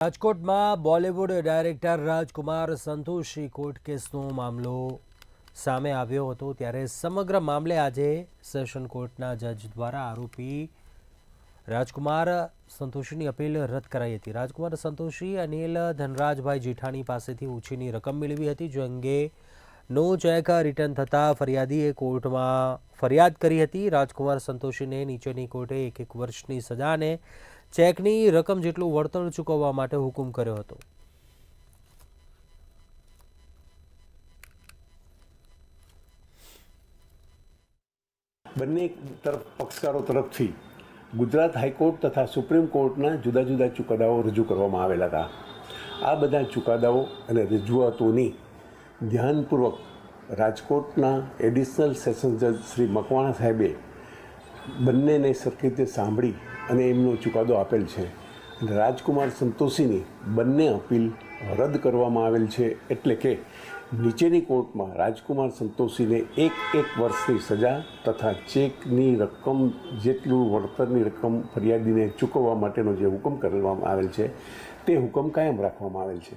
રાજકોટમાં બોલિવૂડ ડાયરેક્ટર રાજકુમાર સંતોષી કોર્ટ કેસનો મામલો સામે આવ્યો હતો ત્યારે સમગ્ર મામલે આજે સેશન કોર્ટના જજ દ્વારા આરોપી રાજકુમાર સંતોષીની અપીલ રદ કરાઈ હતી। રાજકુમાર સંતોષી અનિલ ધનરાજભાઈ જેઠાણી પાસેથી ઓછીની રકમ મેળવી હતી, જો અંગેનો ચેક રિટર્ન થતાં ફરિયાદીએ કોર્ટમાં ફરિયાદ કરી હતી। રાજકુમાર સંતોષીને નીચેની કોર્ટે એક વર્ષની સજા અને ચેકની રકમ જેટલું વળતર ચૂકવવા માટે હુકમ કર્યો હતો। બંને તરફ પક્ષકારો તરફથી ગુજરાત હાઈકોર્ટ તથા સુપ્રીમ કોર્ટના જુદા જુદા ચુકાદાઓ રજૂ કરવામાં આવેલા હતા। આ બધા ચુકાદાઓ અને રજૂઆતોની ધ્યાનપૂર્વક રાજકોટના એડિશનલ સેશન જજ શ્રી મકવાણા સાહેબે બંનેને સરખી રીતે સાંભળી અને એમનો ચુકાદો આપેલ છે અને રાજકુમાર સંતોષીની બંને અપીલ રદ કરવામાં આવેલ છે। એટલે કે નીચેની કોર્ટમાં રાજકુમાર સંતોષીને એક વર્ષની સજા તથા ચેકની રકમ જેટલું વળતરની રકમ ફરિયાદીને ચૂકવવા માટેનો જે હુકમ કરવામાં આવેલ છે તે હુકમ કાયમ રાખવામાં આવેલ છે।